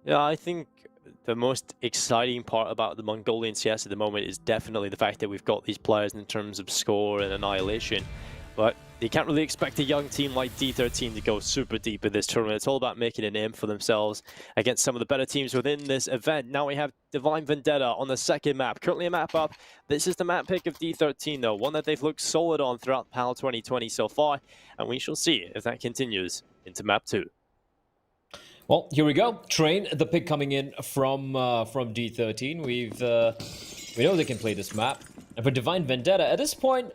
Yeah, I think the most exciting part about the Mongolian CS at the moment is definitely the fact that we've got these players in terms of score and annihilation. But you can't really expect a young team like D13 to go super deep in this tournament. It's all about making a name for themselves against some of the better teams within this event. Now we have Divine Vendetta on the second map. Currently a map up. This is the map pick of D13 though, one that they've looked solid on throughout PAL 2020 so far. And we shall see if that continues into map 2. Well, here we go. Train, the pick coming in from D13. We know they can play this map. And for Divine Vendetta, at this point,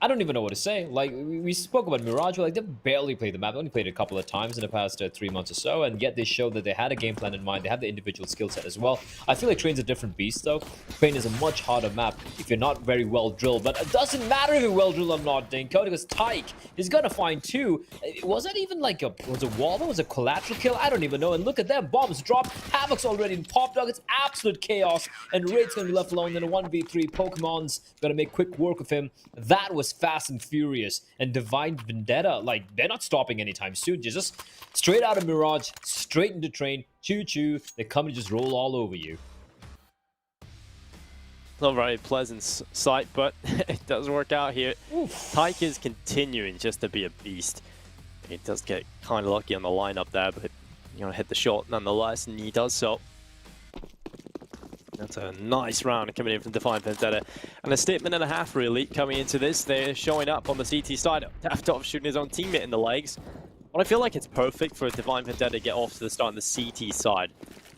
I don't even know what to say. Like, we spoke about Mirage, but like, they've barely played the map. They only played it a couple of times in the past 3 months or so, and yet they showed that they had a game plan in mind. They have the individual skill set as well. I feel like Train's a different beast, though. Train is a much harder map if you're not very well drilled, but it doesn't matter if you're well drilled or not, Dinko, because Tyke is gonna find two. Was that even like was a wall? Was a collateral kill? I don't even know. And look at them, bombs dropped. Havoc's already in pop dog. It's absolute chaos, and Raid's gonna be left alone in a 1v3. Pokemon's gonna make quick work of him. That was fast and furious. And Divine Vendetta, like, they're not stopping anytime soon. Just straight out of Mirage, straight into Train, choo-choo. They come and just roll all over you. Not a very pleasant sight, but it does work out here. Tyke is continuing just to be a beast. He does get kind of lucky on the lineup there, but hit the shot nonetheless, and he does so. That's a nice round coming in from Divine Vendetta. And a statement and a half, really, coming into this. They're showing up on the CT side. Daftov shooting his own teammate in the legs. But I feel like it's perfect for Divine Vendetta to get off to the start on the CT side.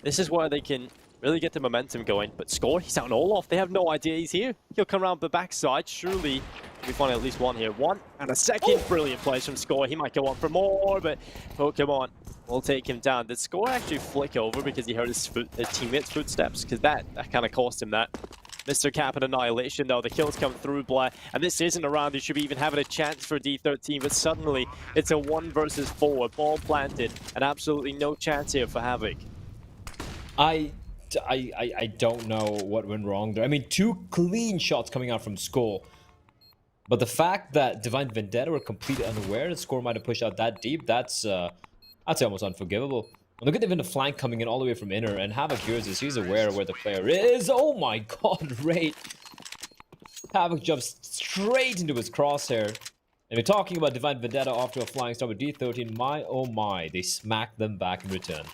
This is where they can really get the momentum going. But Score, he's out on Olaf. They have no idea he's here. He'll come around the backside. Surely we find at least one here. One and a second. Brilliant plays from Score. He might go on for more, but Pokemon will take him down. Did Score actually flick over because he heard his teammate's footsteps? Because that kind of cost him that. Mr. Cap and Annihilation, though. The kills come through, Blair. And this isn't a round you should be even having a chance for D13, but suddenly it's a 1 versus 4. Ball planted, and absolutely no chance here for Havoc. I don't know what went wrong there. I mean, 2 clean shots coming out from Score. But the fact that Divine Vendetta were completely unaware that Score might have pushed out that deep, that's I'd say almost unforgivable. And look at even the flank coming in all the way from inner, and Havoc hears this. He's aware of where the player is. Oh my god, Raid. Havoc jumps straight into his crosshair. And we're talking about Divine Vendetta off to a flying start with D13. My oh my, they smack them back in return.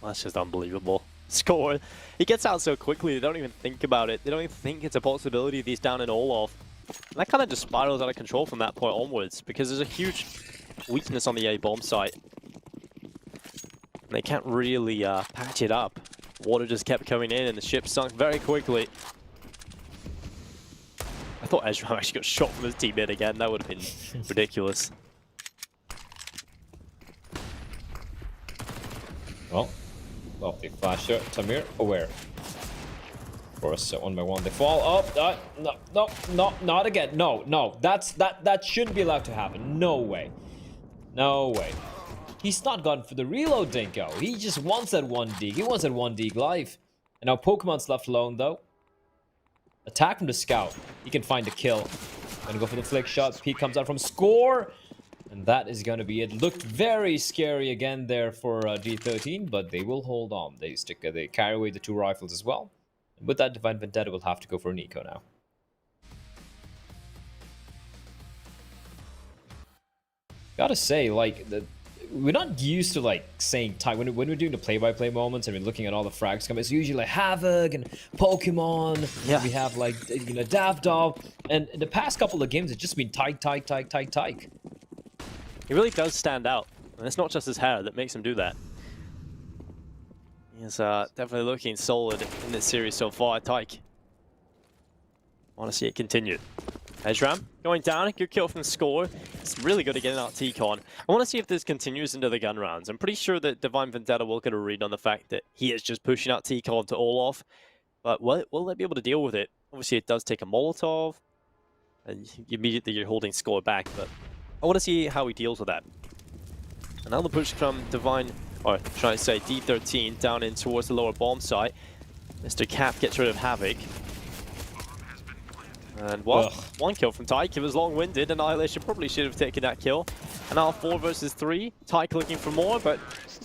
That's just unbelievable. Score. He gets out so quickly, they don't even think about it. They don't even think it's a possibility that he's down in Olaf. And that kind of just spirals out of control from that point onwards, because there's a huge weakness on the A bomb site. And they can't really patch it up. Water just kept coming in and the ship sunk very quickly. I thought Ezra actually got shot from his teammate again. That would have been ridiculous. Well, they flash it. Tamir, aware. Of course, 1 by 1 they fall. Oh, no, not again. No, that shouldn't be allowed to happen. No way. No way. He's not gone for the reload, Dinko. He just wants that 1D. He wants that 1D life. And now Pokemon's left alone, though. Attack from the scout. He can find a kill. Gonna go for the flick shot. Peak comes out from Score. And that is going to be it. Looked very scary again there for D13, but they will hold on. They carry away the 2 rifles as well. And with that, Divine Vendetta will have to go for an eco now. Gotta say, like, we're not used to like saying Tyke when we're doing the play-by-play moments and we're looking at all the frags coming. It's usually like Havoc and Pokemon. Yeah. We have like Daftov, and in the past couple of games, it's just been Tyke. He really does stand out, and it's not just his hair that makes him do that. He's definitely looking solid in this series so far. Tyke. Want to see it continue. Ezram going down, a good kill from Score. It's really good at getting out T-Con. I want to see if this continues into the gun rounds. I'm pretty sure that Divine Vendetta will get a read on the fact that he is just pushing out T-Con to Olaf. But will they be able to deal with it? Obviously, it does take a Molotov, and immediately you're holding Score back, but I want to see how he deals with that. Another push from Divine, or trying to say D13, down in towards the lower bomb site. Mr. Cap gets rid of Havoc. And well, Ugh. one kill from Tyke. It was long-winded. Annihilation probably should have taken that kill. And now 4 versus 3. Tyke looking for more, but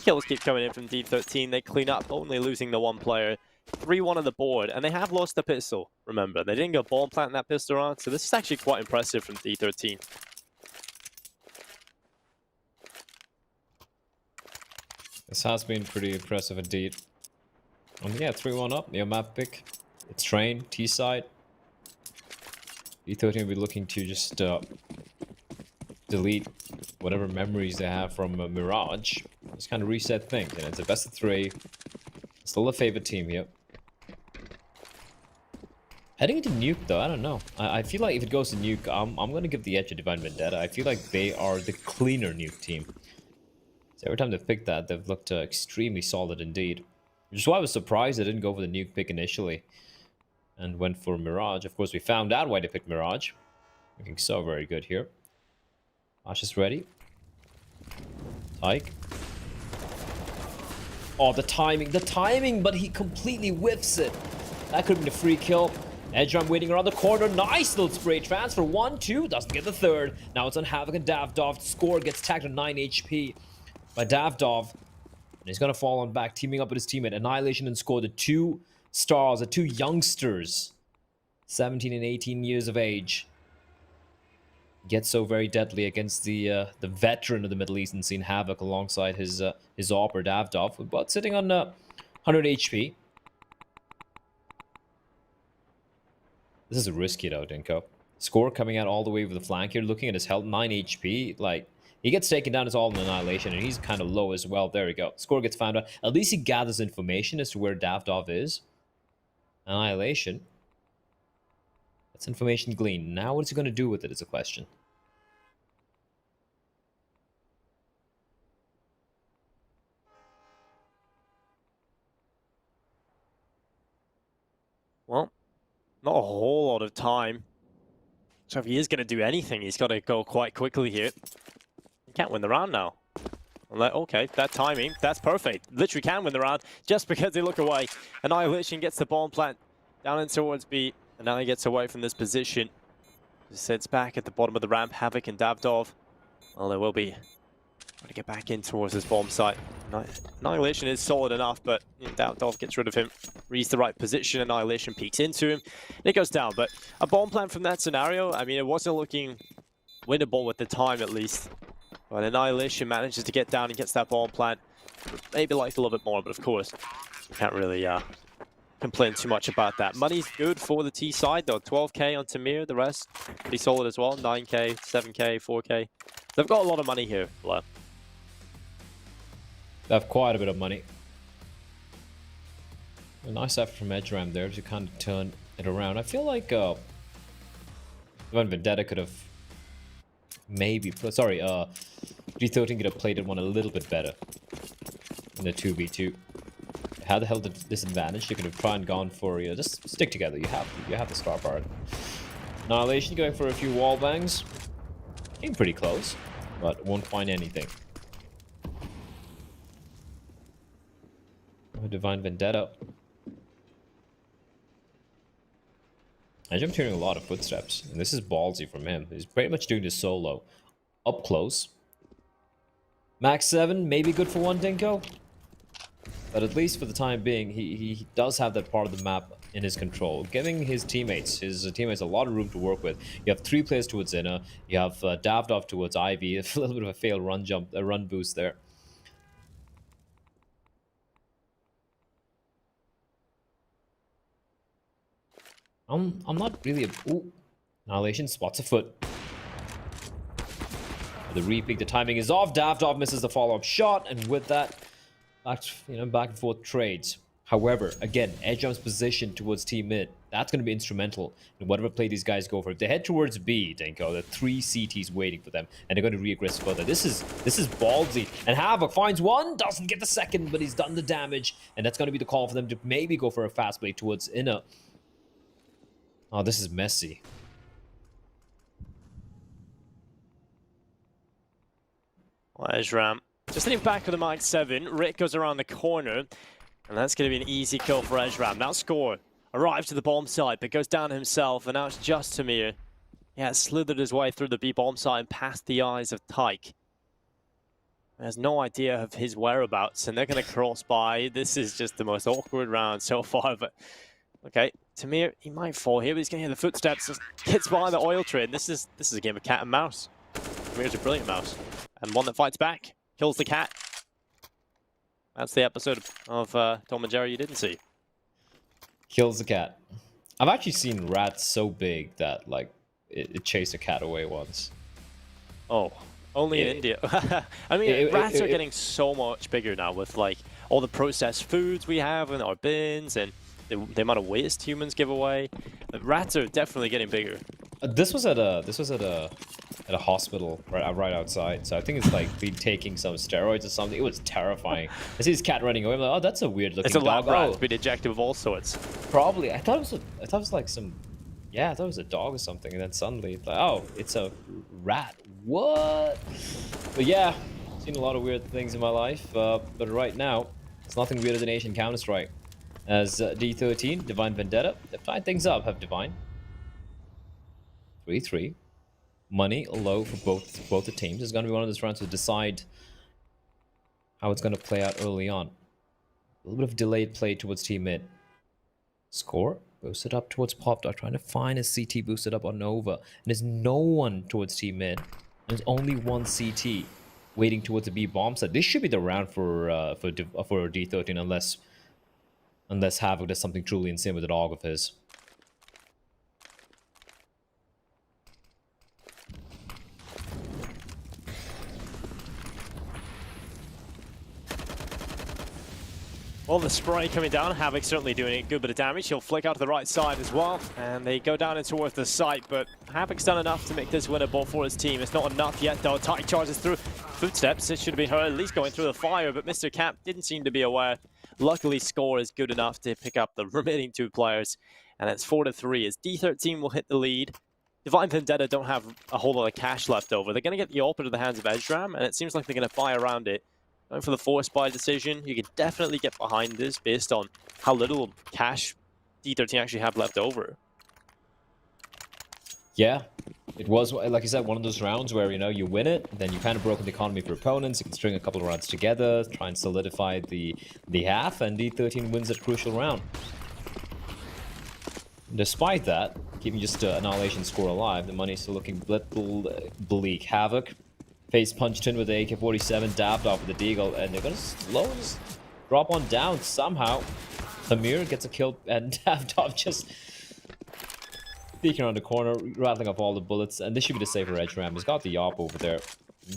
kills keep coming in from D13. They clean up, only losing the one player. 3-1 on the board, and they have lost the pistol, remember. They didn't go bomb planting that pistol round, so this is actually quite impressive from D13. This has been pretty impressive indeed. Yeah, 3-1 up, your map pick. It's Train, T-side. D13 will be looking to just delete whatever memories they have from Mirage. Just kind of reset things, and it's a best of 3. Still a favorite team here. Heading into Nuke though, I don't know. I feel like if it goes to Nuke, I'm gonna give the edge to Divine Vendetta. I feel like they are the cleaner Nuke team. So every time they've picked that, they've looked extremely solid indeed. Which is why I was surprised they didn't go for the Nuke pick initially. And went for Mirage. Of course, we found out why they picked Mirage. Looking so very good here. Ash is ready. Tyke. Oh, the timing, but he completely whiffs it. That could have been a free kill. Edgeram waiting around the corner. Nice little spray transfer. 1-2, doesn't get the third. Now it's on Havoc and Davdov. Score gets tagged on 9 HP by Davdov. And he's going to fall on back, teaming up with his teammate. Annihilation and Score, the 2 stars, the 2 youngsters. 17 and 18 years of age. Gets so very deadly against the veteran of the Middle Eastern scene, Havoc, alongside his AWP, Davdov, but sitting on 100 HP. This is risky though, Dinko. Score coming out all the way with the flank here, looking at his health, 9 HP. Like, he gets taken down, it's all an Annihilation, and he's kind of low as well. There we go. Score gets found out. At least he gathers information as to where Davdov is. Annihilation. That's information gleaned. Now what's he going to do with it is a question. Well, not a whole lot of time. So if he is going to do anything, he's got to go quite quickly here. He can't win the round now. Okay, that timing, that's perfect. Literally can win the round just because they look away. Annihilation gets the bomb plant down in towards B, and now he gets away from this position. He sits back at the bottom of the ramp. Havoc and Davdov. Well, they will be trying to get back in towards this bomb site. Annihilation is solid enough, but Davdov gets rid of him. Reads the right position. Annihilation peeks into him. It goes down, but a bomb plant from that scenario, I mean, it wasn't looking winnable at the time, at least. But Annihilation manages to get down and gets that bomb plant. Maybe liked a little bit more, but of course, you can't really complain too much about that. Money's good for the T side, though. 12k on Tamir, the rest pretty solid as well. 9k, 7k, 4k. They've got a lot of money here, Blair. They have quite a bit of money. A nice effort from Edgeram there to kind of turn it around. I feel like Vendetta could have maybe... Sorry, D13 could have played it one a little bit better in the 2v2. How the hell the disadvantage? You could have tried and gone for, just stick together. You have the star part. Annihilation going for a few wall bangs. Came pretty close, but won't find anything. Oh, Divine Vendetta. I'm hearing a lot of footsteps, and this is ballsy from him. He's pretty much doing this solo. Up close. Max 7, maybe good for one Dinko. But at least for the time being, he does have that part of the map in his control, giving his teammates a lot of room to work with. You have 3 players towards Inna, you have Davdov towards Ivy, a little bit of a failed run boost there. I'm not really a... Ooh. Annihilation spots a foot. The repeat, the timing is off. Davdov misses the follow-up shot, and with that, back and forth trades. However, again, Edgeram's position towards team mid, that's going to be instrumental in whatever play these guys go for. If they head towards B, Dinko, there are 3 CTs waiting for them, and they're going to re-aggress further. This is ballsy. And Havoc finds one, doesn't get the second, but he's done the damage, and that's going to be the call for them to maybe go for a fast play towards Inna. Oh, this is messy. Well, Edgeram just hitting back with the Mark 7. Rick goes around the corner, and that's going to be an easy kill for Edgeram. Now Score arrives to the bomb site, but goes down himself, and now it's just Tamir. Yeah, slithered his way through the B bomb site and past the eyes of Tyke. Has no idea of his whereabouts, and they're going to cross by. This is just the most awkward round so far, but okay, Tamir, he might fall here, but he's going to hear the footsteps. Just gets by the oil train. This is a game of cat and mouse. Tamir's a brilliant mouse, and one that fights back, kills the cat. That's the episode of Tom and Jerry you didn't see. Kills the cat. I've actually seen rats so big that, like, it chased a cat away once. Oh, only in India. I mean, rats are getting so much bigger now with, like, all the processed foods we have in our bins and the amount of waste humans give away. Rats are definitely getting bigger. This was at a hospital right outside. So I think it's like been taking some steroids or something. It was terrifying. I see this cat running away. I'm like, oh, that's a weird looking dog. It's a lab rat. It's been ejected with all sorts. Probably. I thought it was like some. Yeah, I thought it was a dog or something, and then suddenly it's like, oh, it's a rat. What? But yeah, seen a lot of weird things in my life. But right now, it's nothing weirder than Asian Counter-Strike. As D13, Divine Vendetta, they've tied things up, have Divine. 3-3. Money low for both the teams. It's going to be one of those rounds to decide how it's going to play out early on. A little bit of delayed play towards team mid. Score boosted up towards Pop Dog, trying to find a CT boosted up on Nova. And there's no one towards team mid. There's only one CT waiting towards the B bomb set. This should be the round for D13 unless Havoc does something truly insane with the dog of his. Well, the spray coming down, Havoc certainly doing a good bit of damage. He'll flick out to the right side as well, and they go down and towards the site, but Havoc's done enough to make this winnable for his team. It's not enough yet, though. Tyke charges through. Footsteps, it should have been her at least going through the fire, but Mr. Cap didn't seem to be aware. Luckily, score is good enough to pick up the remaining two players, and it's 4-3 as D13 will hit the lead. Divine Vendetta don't have a whole lot of cash left over. They're going to get the AWP into the hands of Ezram, and it seems like they're going to buy around it. Going for the force buy decision, you can definitely get behind this based on how little cash D13 actually have left over. Yeah, it was, like you said, one of those rounds where, you know, you win it, then you kind of broken the economy for opponents, you can string a couple of rounds together, try and solidify the half, and D13 wins that crucial round. Despite that, keeping just Annihilation score alive, the money's still looking bleak. Havoc face punched in with the AK-47, dabbed off with the Deagle, and they're going to slow this drop on down somehow. Tamir gets a kill, and dabbed off just peeking around the corner, rattling off all the bullets, and this should be the safer edge ram. He's got the AWP over there.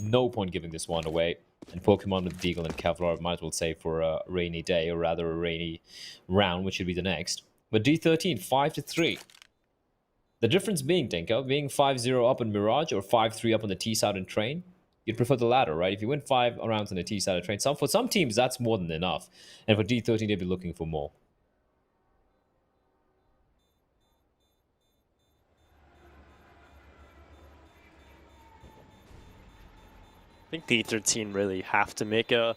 No point giving this one away. And Pokemon with Deagle and Kevlar might as well save for a rainy day, or rather a rainy round, which should be the next. But D13, 5-3. The difference being, Dinko, being 5-0 up in Mirage or 5-3 up on the T side and Train, you'd prefer the latter, right? If you win 5 rounds on the T side of Train, for some teams, that's more than enough. And for D13, they'd be looking for more. I think D13 really have to make a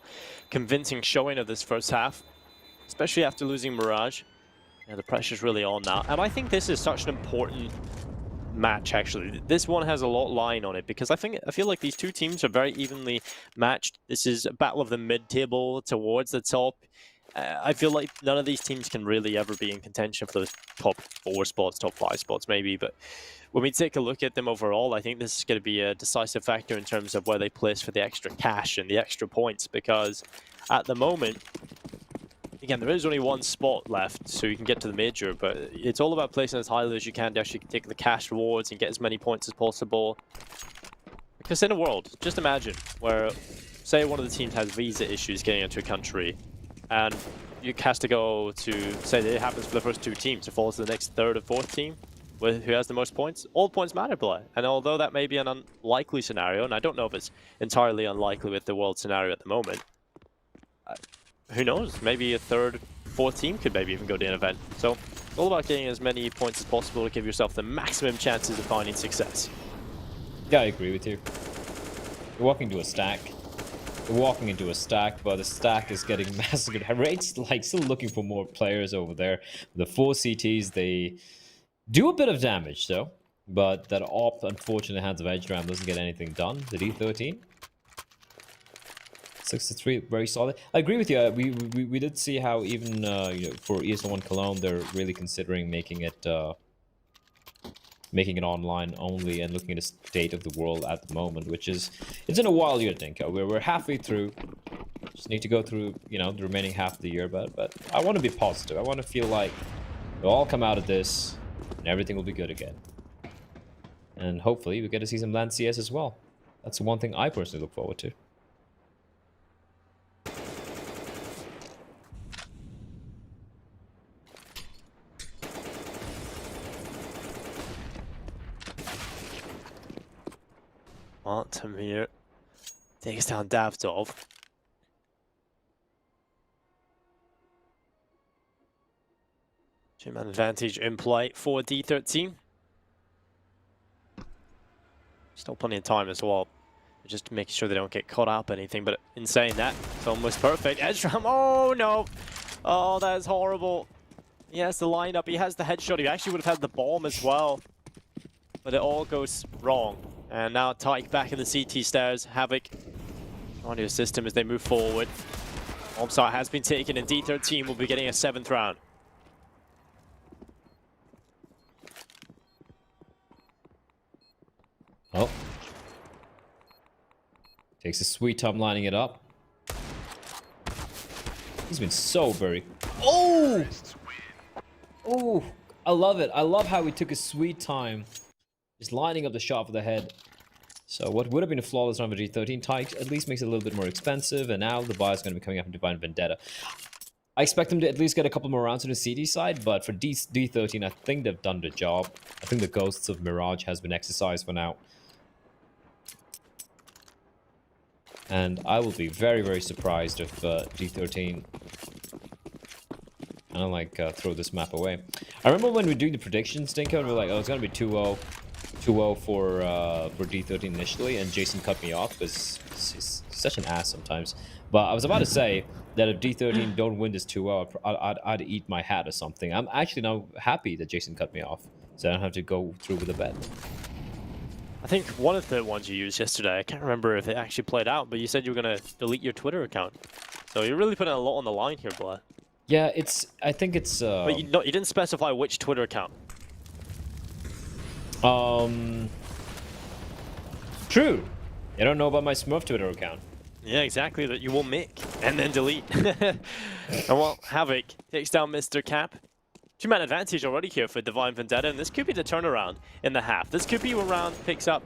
convincing showing of this first half, especially after losing Mirage. Yeah, the pressure's really on now. And I think this is such an important match, actually. This one has a lot lying on it because I feel like these two teams are very evenly matched. This is a battle of the mid-table towards the top. I feel like none of these teams can really ever be in contention for those top 4 spots, top 5 spots maybe, but when we take a look at them overall, I think this is going to be a decisive factor in terms of where they place for the extra cash and the extra points, because at the moment, again, there is only one spot left, so you can get to the major, but it's all about placing as highly as you can to actually take the cash rewards and get as many points as possible. Because in a world, just imagine where, say one of the teams has visa issues getting into a country, and you has to go to, say it happens for the first 2 teams, it falls to the next 3rd or 4th team, who has the most points. All points matter, play. And although that may be an unlikely scenario, and I don't know if it's entirely unlikely with the world scenario at the moment, who knows, maybe a 3rd, 4th team could maybe even go to an event. So it's all about getting as many points as possible to give yourself the maximum chances of finding success. Yeah, I agree with you. You're walking to a stack. They're walking into a stack, but the stack is getting massacred. Raid's like still looking for more players over there. The 4 CTs, they do a bit of damage though, but that AWP, unfortunately, hands of Edge Ram doesn't get anything done. The D13. 6-3, very solid. I agree with you. We did see how even you know, for ESL1 Cologne, they're really considering making it online only and looking at the state of the world at the moment, which is it's in a while year, I think. We're halfway through. Just need to go through, you know, the remaining half of the year, but I want to be positive. I want to feel like we'll all come out of this and everything will be good again. And hopefully we get to see some LAN CS as well. That's the one thing I personally look forward to. Tamir takes down Davdov. Two-man advantage in play for D13. Still plenty of time as well. Just making sure they don't get caught up anything, but in saying that, it's almost perfect. Edgeram, oh no! Oh, that is horrible. He has the lineup, he has the headshot, he actually would have had the bomb as well. But it all goes wrong. And now Tyke back in the CT stairs. Havoc on his system as they move forward. Bomb site has been taken and D13 will be getting a 7th round. Oh. Takes a sweet time lining it up. He's been so very... Oh! Oh! I love it. I love how he took a sweet time. Just lining up the shot for the head. So what would have been a flawless round for D13, Tyke at least makes it a little bit more expensive, and now the buy is going to be coming up in Divine Vendetta. I expect them to at least get a couple more rounds on the CD side, but for D13, I think they've done the job. I think the Ghosts of Mirage has been exercised for now. And I will be very, very surprised if D13 kind of like throw this map away. I remember when we were doing the predictions, Dinko, and we were like, oh, it's going to be 2-0. 2-0 for D13 initially, and Jason cut me off because he's such an ass sometimes. But I was about to say that if D13 don't win this 2-0, I'd eat my hat or something. I'm actually now happy that Jason cut me off, so I don't have to go through with the bet. I think one of the ones you used yesterday, I can't remember if it actually played out, but you said you were going to delete your Twitter account. So you're really putting a lot on the line here, Blair. Yeah, I think it's... But you didn't specify which Twitter account. True. You don't know about my Smurf Twitter account. Yeah, exactly, that you will make and then delete. And well, Havoc takes down Mr. Cap. Two-man advantage already here for Divine Vendetta, and this could be the turnaround in the half. This could be a round picks up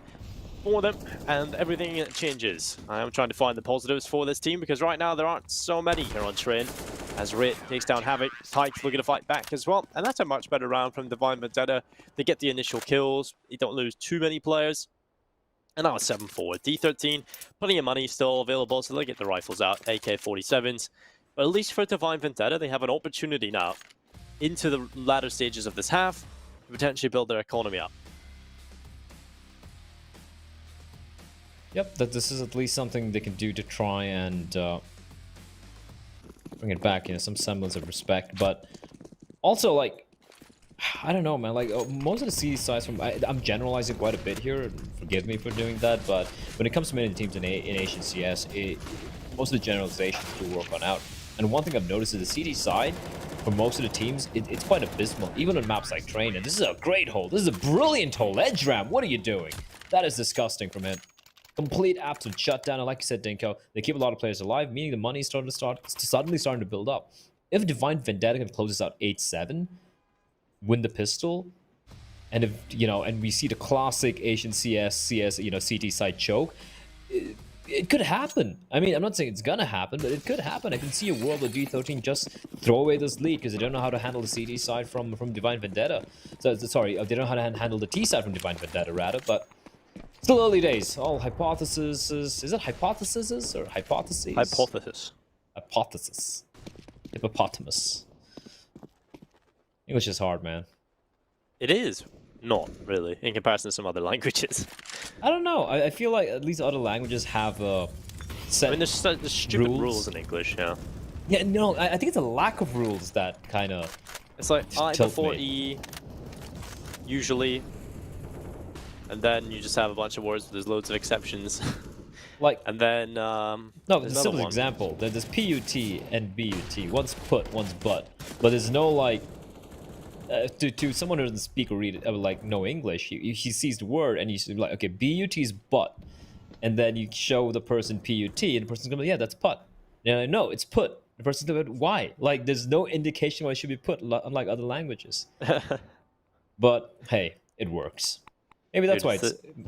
for them, and everything changes. I am trying to find the positives for this team, because right now there aren't so many here on Train. As Rit takes down Havoc, Tyke's looking to fight back as well, and that's a much better round from Divine Vendetta. They get the initial kills, they don't lose too many players. And now it's 7-4. D13, plenty of money still available, so they get the rifles out, AK-47s. But at least for Divine Vendetta, they have an opportunity now into the latter stages of this half to potentially build their economy up. Yep, that this is at least something they can do to try and bring it back, you know, some semblance of respect. But also, like, I don't know, man. Like, most of the CD sides from I'm generalizing quite a bit here. Forgive me for doing that, but when it comes to many teams in Asian CS, most of the generalizations do work on out. And one thing I've noticed is the CD side for most of the teams, it's quite abysmal, even on maps like Train. And this is a great hole. This is a brilliant hole. Edge Ram, what are you doing? That is disgusting from him. Complete absolute shutdown. And like you said, Dinko, they keep a lot of players alive, meaning the money is suddenly starting to build up. If Divine Vendetta can close this out 8-7, win the pistol, and if and we see the classic Asian CS CT side choke, it could happen. I mean, I'm not saying it's gonna happen, but it could happen. I can see a world where D13 just throw away this lead because they don't know how to handle the CD side from Divine Vendetta. So sorry, they don't know how to handle the T side from Divine Vendetta rather, but still early days. All hypotheses. Is it hypotheses or hypotheses? Hypothesis. Hippopotamus. English is hard, man. It is not really in comparison to some other languages. I don't know. I feel like at least other languages have I mean, there's stupid rules in English, yeah. Yeah, no, I think it's a lack of rules that kind of. It's like I tilt before me. E, usually, and then you just have a bunch of words. There's loads of exceptions. Like, and then no, there's the simple another one. example. There's PUT and BUT. One's put, one's but. But there's no like. To someone who doesn't speak or read like no English, he sees the word and he's like, okay, BUT is but, and then you show the person PUT and the person's gonna be, yeah, that's put. Yeah, no, it's put. The person's gonna be, why? Like, there's no indication why it should be put, unlike other languages. But hey, it works. Maybe that's why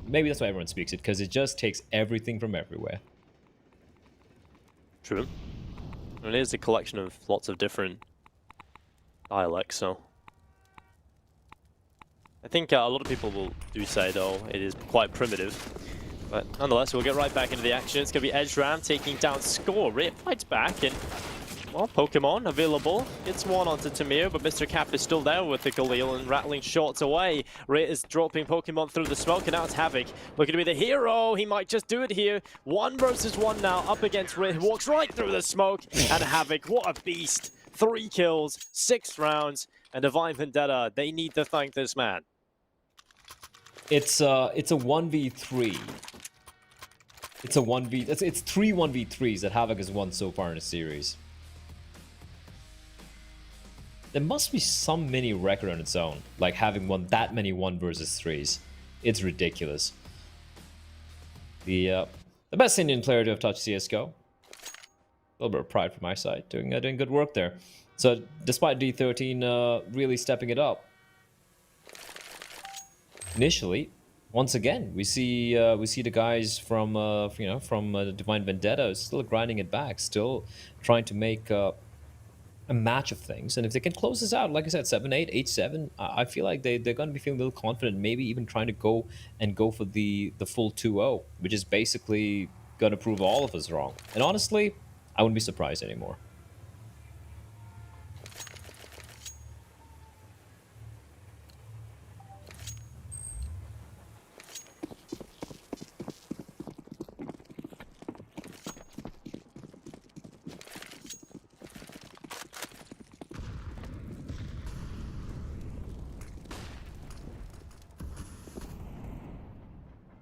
maybe that's why everyone speaks it, because it just takes everything from everywhere. True. And it is a collection of lots of different dialects, so I think a lot of people do say, though, it is quite primitive. But nonetheless, we'll get right back into the action. It's going to be Edge Ram taking down Score. Rit fights back, and, well, Pokemon available. Gets one onto Tamir, but Mr. Cap is still there with the Galil and rattling shots away. Rit is dropping Pokemon through the smoke, and now it's Havoc. Looking to be the hero. He might just do it here. 1 versus 1 now, up against Rit, who walks right through the smoke. And Havoc, what a beast. 3 kills, 6 rounds, and Divine Vendetta, they need to thank this man. It's a 1v3. It's a 1v. It's 3 1v3s that Havoc has won so far in the series. There must be some mini record on its own, like having won that many 1 versus 3s. It's ridiculous. The best Indian player to have touched CS:GO. A little bit of pride from my side, doing good work there. So despite D13 really stepping it up, initially, once again, we see the guys from Divine Vendetta still grinding it back, still trying to make a match of things. And if they can close this out, like I said, 7-8, 8-7, I feel like they're going to be feeling a little confident, maybe even trying to go for the full 2-0, which is basically going to prove all of us wrong. And honestly, I wouldn't be surprised anymore.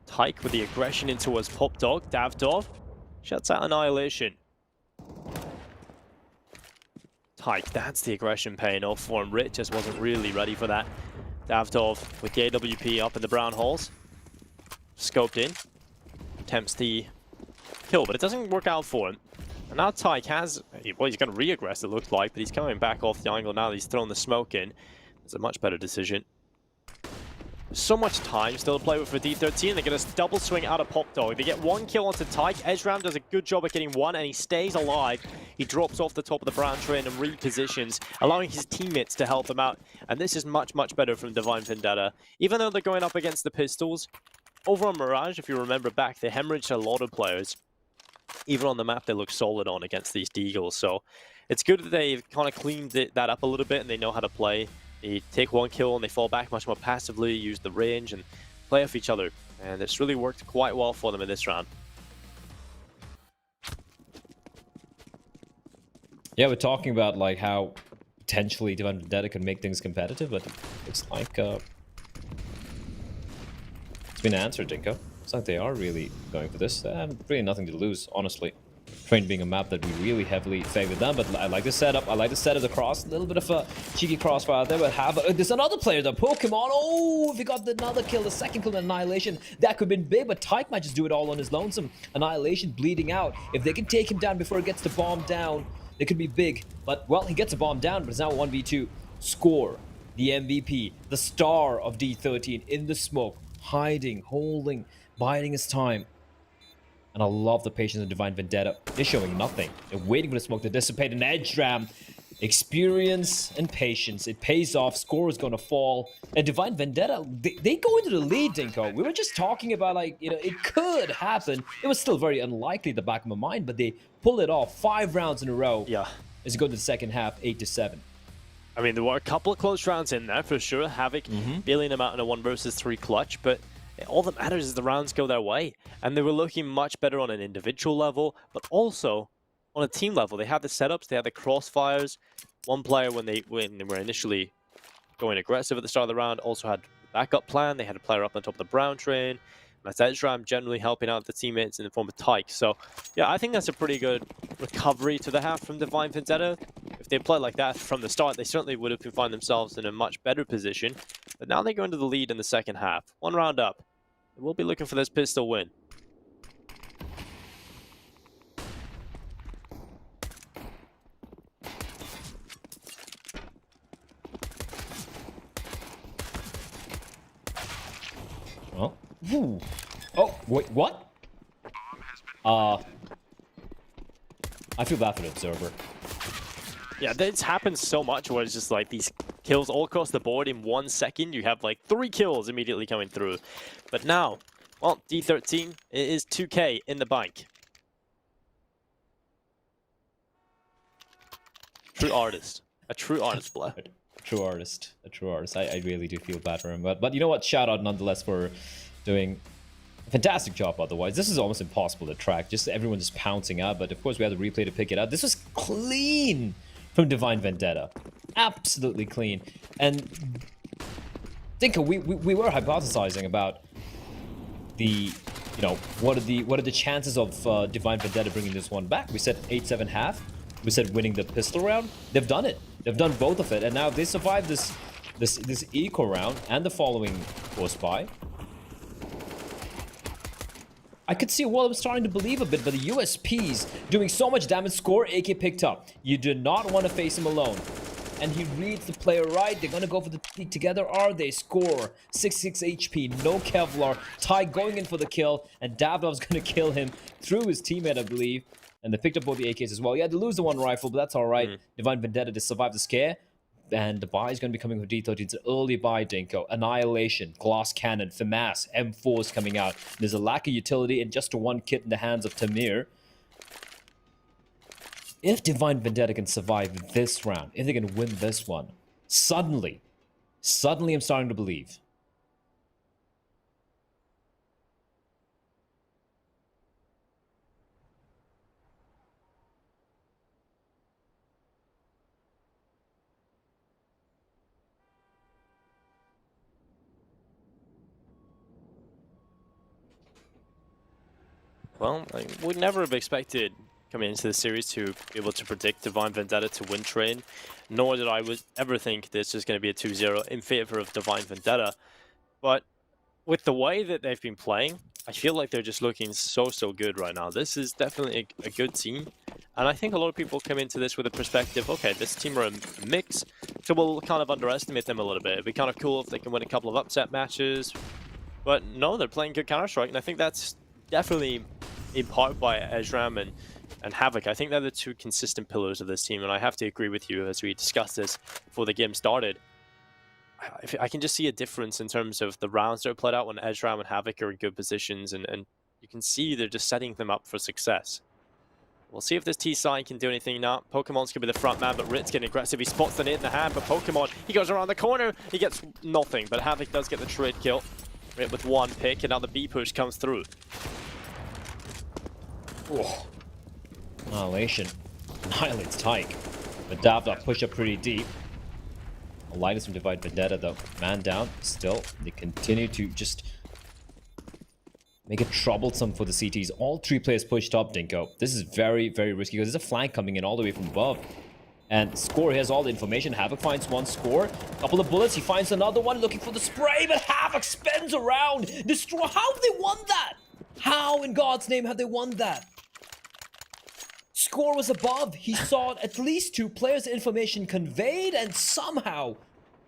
Tyke with the aggression in towards Pop Dog. Davdov shuts out Annihilation. Tyke, that's the aggression paying off for him. Rit just wasn't really ready for that. Davdov with the AWP up in the brown holes. Scoped in. Attempts the kill, but it doesn't work out for him. And now Tyke has, well, he's going to re-aggress, it looks like, but he's coming back off the angle now that he's thrown the smoke in. It's a much better decision. So much time still to play with for D13. They're going to double swing out of Pop Dog. They get 1 kill onto Tyke. Ezram does a good job at getting 1, and he stays alive. He drops off the top of the brown train and repositions, allowing his teammates to help him out. And this is much, much better from Divine Vendetta. Even though they're going up against the Pistols, over on Mirage, if you remember back, they hemorrhaged a lot of players. Even on the map, they look solid on against these Deagles. So it's good that they've kind of cleaned that up a little bit and they know how to play. They take 1 kill and they fall back much more passively, use the range and play off each other. And it's really worked quite well for them in this round. Yeah, we're talking about like how potentially Divine Vendetta can make things competitive, but it's like it's been answered, Dinko. It's like they are really going for this. They have really nothing to lose, honestly. Train being a map that we really heavily favor them, but I like the setup. I like the setup across. A little bit of a cheeky crossfire there, but there's another player, the Pokemon. Oh, if he got another kill, the second kill, Annihilation, that could have been big, but Tyke might just do it all on his lonesome. Annihilation bleeding out. If they can take him down before it gets the bomb down, they could be big. But, well, he gets a bomb down, but it's now 1v2. Score, the MVP, the star of D13 in the smoke, hiding, holding, biding his time. And I love the patience of Divine Vendetta. They're showing nothing. They're waiting for the smoke to dissipate. An edge ram. Experience and patience. It pays off. Score is going to fall. And Divine Vendetta, they go into the lead, Dinko. We were just talking about, like, you know, it could happen. It was still very unlikely at the back of my mind, but they pull it off 5 rounds in a row. Yeah. As you go to the second half, 8-7. I mean, there were a couple of close rounds in there, for sure. Havoc bailing them out in a 1 versus 3 clutch, but all that matters is the rounds go their way. And they were looking much better on an individual level, but also on a team level. They had the setups, they had the crossfires. One player, when they were initially going aggressive at the start of the round, also had a backup plan. They had a player up on top of the brown train. And that's Ezram generally helping out the teammates in the form of Tyke. So, yeah, I think that's a pretty good recovery to the half from Divine Vendetta. If they played like that from the start, they certainly would have found themselves in a much better position. But now they go into the lead in the second half. One round up. We'll be looking for this pistol win. Well, ooh. Oh, wait, what? I feel bad for the observer. Yeah, this happens so much where it's just like these kills all across the board in 1 second. You have like 3 kills immediately coming through. But now, well, D13, it is 2K in the bank. True artist. A true artist, Blair. A true artist. A true artist. I really do feel bad for him. But you know what? Shout out nonetheless for doing a fantastic job otherwise. This is almost impossible to track. Just everyone just pouncing out. But of course, we have the replay to pick it up. This was clean from Divine Vendetta. Absolutely clean. And Dinka, we were hypothesizing about the, what are the chances of Divine Vendetta bringing this one back? We said 8-7 half. We said winning the pistol round. They've done it. They've done both of it, and now they survived this eco round and the following force buy. I could see I'm starting to believe a bit, but the USP's doing so much damage. Score AK picked up. You do not want to face him alone. And he reads the player right. They're going to go for the peak together. Are they? Score. 66 HP. No Kevlar. Ty going in for the kill. And Davdov's going to kill him through his teammate, I believe. And they picked up both the AKs as well. Yeah, they lose the one rifle, but that's all right. Divine Vendetta to survive the scare. And the buy is going to be coming with D13. It's an early buy, Dinko. Annihilation, Glass Cannon, FAMAS, M4s coming out. There's a lack of utility and just one kit in the hands of Tamir. If Divine Vendetta can survive this round, if they can win this one, suddenly I'm starting to believe. Well, I would never have expected coming into the series to be able to predict Divine Vendetta to win Train, nor did I ever think this was going to be a 2-0 in favor of Divine Vendetta. But with the way that they've been playing, I feel like they're just looking so good right now. This is definitely a good team. And I think a lot of people come into this with a perspective, okay, this team are a mix, so we'll kind of underestimate them a little bit. It'd be kind of cool if they can win a couple of upset matches. But no, they're playing good Counter-Strike, and I think that's definitely in part by Ezram and Havoc. I think they're the two consistent pillars of this team, and I have to agree with you as we discussed this before the game started. I can just see a difference in terms of the rounds that are played out when Ezram and Havoc are in good positions, and you can see they're just setting them up for success. We'll see if this T-Side can do anything now. Pokemon's going to be the front man, but Rit's getting aggressive. He spots the nade in the hand, but Pokemon, he goes around the corner. He gets nothing, but Havoc does get the trade kill. Rit with one pick, and now the B-push comes through. Oh. Annihilation. Annihilates Tyke. But Davdov push up pretty deep. Linus from Divine Vendetta though. Man down. Still, they continue to just make it troublesome for the CTs. All three players pushed up, Dinko. This is very risky because there's a flank coming in all the way from above. And Score has all the information. Havoc finds one Score. Couple of bullets. He finds another one looking for the spray, but Havoc spins around. Destroy. How have they won that? How in God's name have they won that? Score was above. He saw at least two players' information conveyed, and somehow,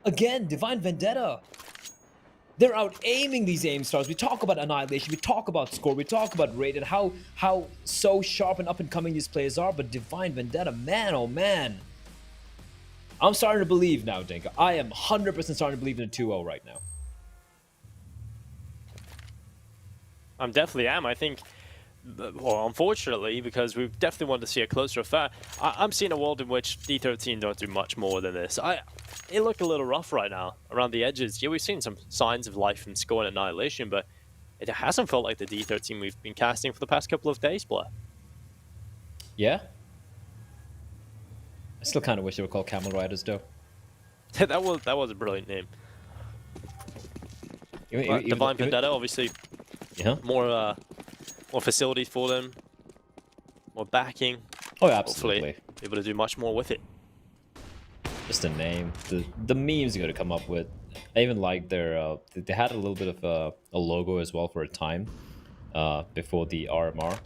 again, Divine Vendetta. They're out aiming these aim stars. We talk about Annihilation, we talk about Score, we talk about Raid, and how so sharp and up and coming these players are, but Divine Vendetta, man, oh man. I'm starting to believe now, Dinka. I am 100% starting to believe in a 2-0 right now. I definitely am. I think, well, unfortunately, because we definitely want to see a closer affair, I'm seeing a world in which D13 don't do much more than this. It looked a little rough right now around the edges. Yeah, we've seen some signs of life and Score and Annihilation, but it hasn't felt like the D13 we've been casting for the past couple of days, Blair. Yeah? I still kind of wish they were called Camel Riders, though. that was a brilliant name. Divine Vendetta, obviously, yeah, more facilities for them, more backing. Oh, yeah, absolutely. Hopefully, able to do much more with it. Just a name. The memes you're gonna come up with. I even like their. They had a little bit of a logo as well for a time, before the RMR.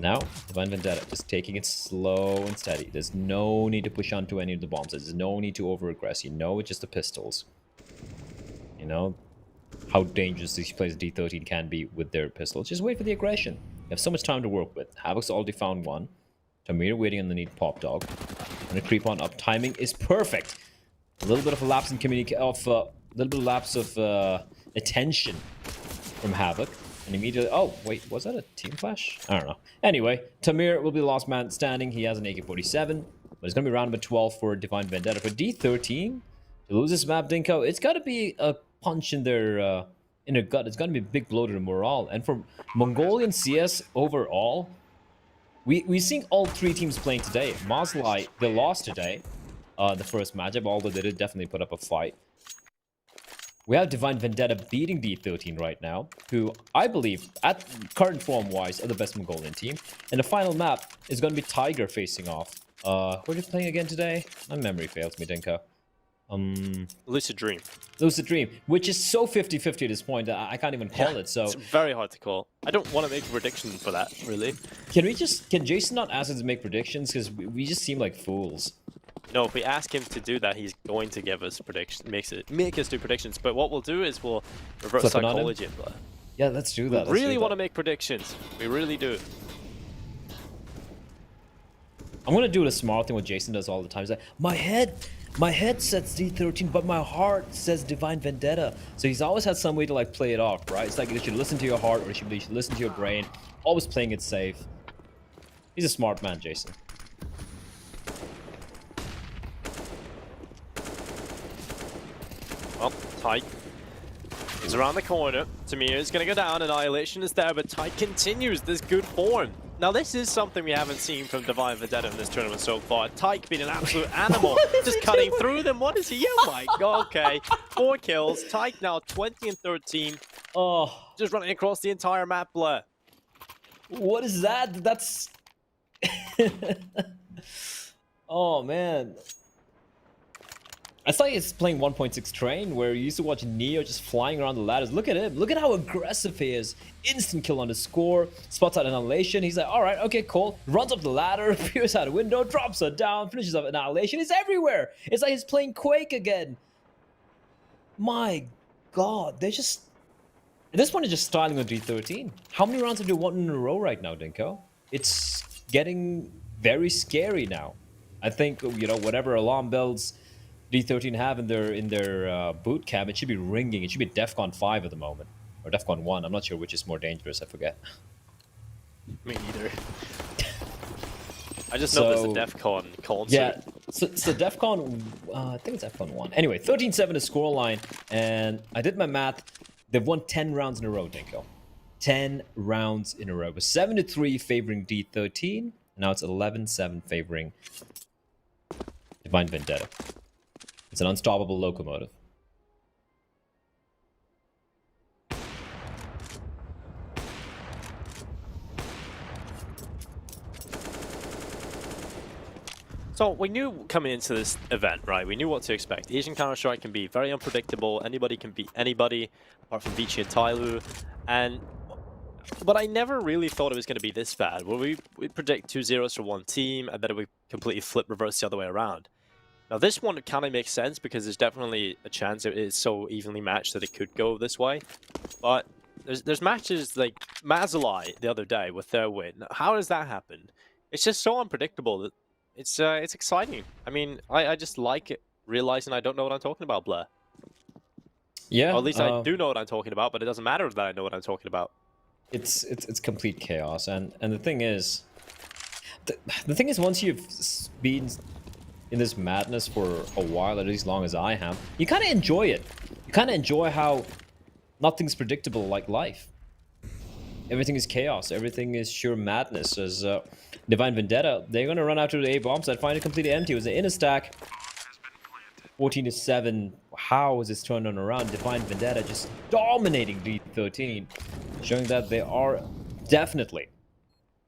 Now, Divine Vendetta, just taking it slow and steady. There's no need to push onto any of the bombs. There's no need to over-aggress. You know it's just the pistols. You know how dangerous these players D13 can be with their pistols. Just wait for the aggression. You have so much time to work with. Havoc's already found one. Tamir waiting underneath Pop Dog. Gonna creep on up. Timing is perfect. A little bit of a lapse in attention from Havoc. And immediately, oh wait, was that a team flash? I don't know. Anyway, Tamir will be the last man standing. He has an AK-47, but it's gonna be round number 12 for Divine Vendetta. For D13 to lose this map, Dinko, it's gotta be a punch in their gut. It's gonna be a big blow to the morale. And for Mongolian CS overall, we've seen all three teams playing today. Maslai, they lost today, the first matchup, although they did definitely put up a fight. We have Divine Vendetta beating D13 right now, who I believe, at current form-wise, are the best Mongolian team. And the final map is going to be Tiger facing off. Who are they playing again today? My memory fails me, Dinko. Lucid Dream. Lucid Dream, which is so 50-50 at this point, I can't even call it, so... It's very hard to call. I don't want to make a prediction for that, really. Can Jason not ask us to make predictions? Because we just seem like fools. No, if we ask him to do that, he's going to give us predictions, make us do predictions. But what we'll do is we'll reverse psychology. Yeah, let's do that. We really want to make predictions. We really do. I'm gonna do the smart thing what Jason does all the time. He's like, my head says D13, but my heart says Divine Vendetta. So he's always had some way to like play it off, right? It's like you should listen to your heart or you should listen to your brain. Always playing it safe. He's a smart man, Jason. Well, Tyke is around the corner. Tamir is going to go down. Annihilation is there, but Tyke continues this good form. Now, this is something we haven't seen from Divine Vendetta in this tournament so far. Tyke being an absolute animal, just cutting through them. What is he? Oh my god, okay. 4 kills. Tyke now 20 and 13. Oh. Just running across the entire map, Blair. What is that? That's... oh, man. It's like it's playing 1.6 Train, where you used to watch Neo just flying around the ladders. Look at him. Look at how aggressive he is. Instant kill on the score. Spots out Annihilation. He's like, all right, okay, cool. Runs up the ladder, peers out a window, drops her down, finishes up Annihilation. He's everywhere. It's like he's playing Quake again. My God. They're just... At this point, it's just styling on D13. How many rounds have they won in a row right now, Dinko? It's getting very scary now. I think, you know, whatever alarm bells D13 have in their boot camp, it should be ringing. It should be DEFCON 5 at the moment, or DEFCON 1. I'm not sure which is more dangerous. I forget. Me neither. I just know there's a DEFCON concert. Yeah, so DEFCON, I think it's DEFCON 1. Anyway, 13-7 is scoreline, and I did my math. They've won 10 rounds in a row, Dinko. 10 rounds in a row. It was 7-3 favoring D13, and now it's 11-7 favoring Divine Vendetta. It's an unstoppable locomotive. So we knew coming into this event, right? We knew what to expect. Asian Counter-Strike can be very unpredictable. Anybody can beat anybody, apart from Vici and Tyloo. But I never really thought it was going to be this bad. Well, we predict 2-0s for one team, and then it would completely flip reverse the other way around. Now, this one kind of makes sense because there's definitely a chance it is so evenly matched that it could go this way. But there's matches like Maslai the other day with their win. How does that happen? It's just so unpredictable that it's exciting. I mean, I just like it, realizing I don't know what I'm talking about, Blair. Yeah. Or at least I do know what I'm talking about, but it doesn't matter that I know what I'm talking about. It's complete chaos, and the thing is, the thing is, once you've been in this madness for a while, at least long as I have, you kind of enjoy it. You kind of enjoy how nothing's predictable like life. Everything is chaos. Everything is sheer madness. As Divine Vendetta, they're going to run out to the A bomb site, find it completely empty. It was an inner stack. 14-7. How is this turning around? Divine Vendetta just dominating D13, showing that they are definitely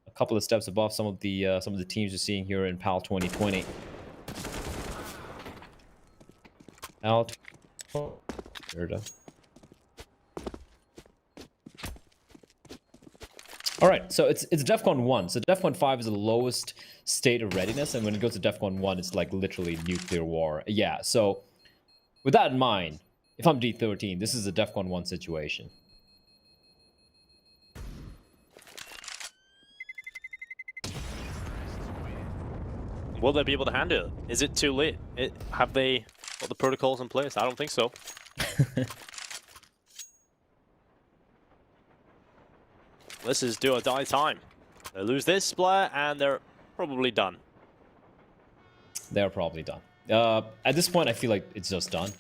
a couple of steps above some of the teams you're seeing here in PAL 2020. Out. All right, so it's DEFCON 1. So DEFCON 5 is the lowest state of readiness, and when it goes to DEFCON 1, it's like literally nuclear war. Yeah, so with that in mind, if I'm D13, this is a DEFCON 1 situation. Will they be able to handle it? Is it too late? Have they got the protocols in place? I don't think so. This is do or die time. They lose this Blair, and they're probably done. They're probably done. At this point, I feel like it's just done.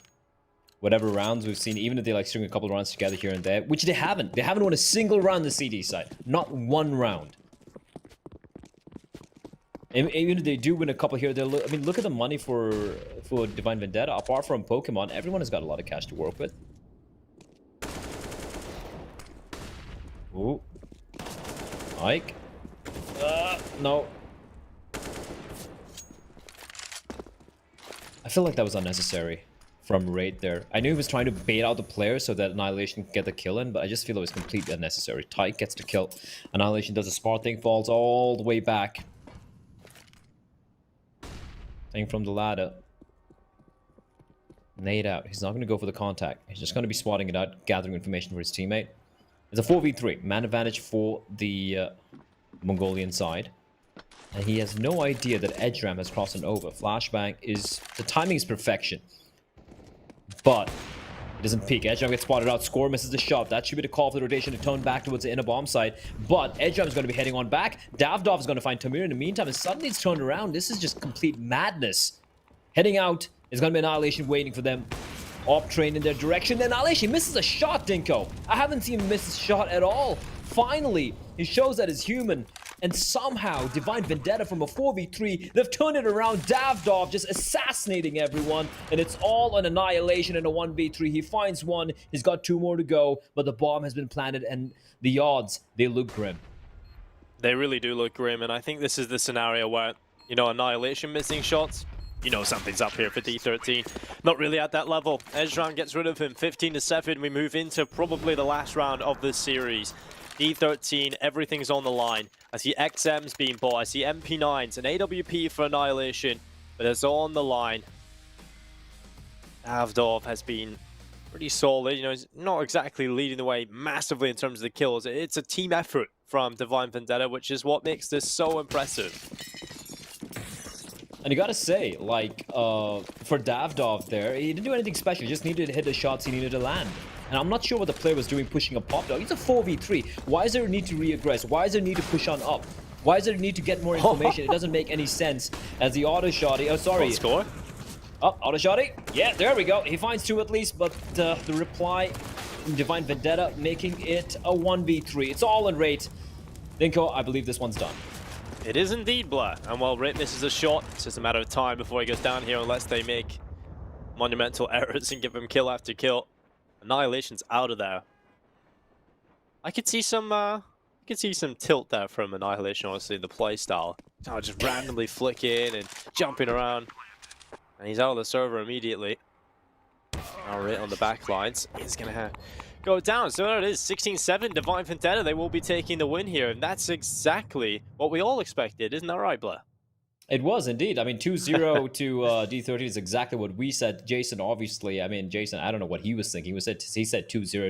Whatever rounds we've seen, even if they like string a couple of rounds together here and there, which they haven't. They haven't won a single round on the CD side. Not one round. And even if they do win a couple here, I mean, look at the money for Divine Vendetta. Apart from Pokemon, everyone has got a lot of cash to work with. Ooh. Mike. No. I feel like that was unnecessary from Raid there. I knew he was trying to bait out the player so that Annihilation could get the kill in, but I just feel it was completely unnecessary. Tyke gets the kill. Annihilation does a smart thing, falls all the way back. Thing from the ladder. Nade out. He's not going to go for the contact. He's just going to be swatting it out, gathering information for his teammate. It's a 4v3. Man advantage for the Mongolian side. And he has no idea that Edge Ram has crossed an over. Flashbang is... the timing is perfection. But it doesn't peak. Edge Ram gets spotted out. Score misses the shot. That should be the call for the rotation to turn back towards the inner bomb site. But Edge Ram is going to be heading on back. Davdov is going to find Tamir in the meantime. And suddenly it's turned around. This is just complete madness. Heading out. There's going to be Annihilation waiting for them. Op train in their direction. Then Annihilation misses a shot, Dinko. I haven't seen him miss a shot at all. Finally, he shows that he's human. And somehow, Divine Vendetta from a 4v3, they've turned it around. Davdov just assassinating everyone. And it's all an Annihilation in a 1v3. He finds one. He's got 2 more to go. But the bomb has been planted. And the odds, they look grim. They really do look grim. And I think this is the scenario where, you know, Annihilation missing shots. You know something's up here for D13. Not really at that level. Ezran gets rid of him. 15-7. We move into probably the last round of this series. D13, everything's on the line. I see XMs being bought. I see MP9s, an AWP for Annihilation, but it's on the line. Davdov has been pretty solid. You know, he's not exactly leading the way massively in terms of the kills. It's a team effort from Divine Vendetta, which is what makes this so impressive. And you gotta say, like, for Davdov there, he didn't do anything special. He just needed to hit the shots he needed to land. And I'm not sure what the player was doing pushing a pop dog. It's a 4v3. Why is there a need to re-aggress? Why is there a need to push on up? Why is there a need to get more information? It doesn't make any sense. As the auto shotty, oh sorry. Score? Oh, auto shotty. Yeah, there we go. He finds 2 at least, but the reply from Divine Vendetta making it a 1v3. It's all in rate. Dinko, I believe this one's done. It is indeed, Blair. And while Rip misses a shot, it's just a matter of time before he goes down here unless they make monumental errors and give him kill after kill. Annihilation's out of there. I could see some tilt there from Annihilation, honestly, the play style. Oh, just randomly flicking and jumping around. And he's out of the server immediately. Now Rit on the back lines is going to go down. So there it is, 16-7, Divine Vendetta. They will be taking the win here. And that's exactly what we all expected. Isn't that right, Blair? It was indeed. I mean, 2-0 to D13 is exactly what we said. Jason, obviously, I mean, Jason, I don't know what he was thinking. He said 2-0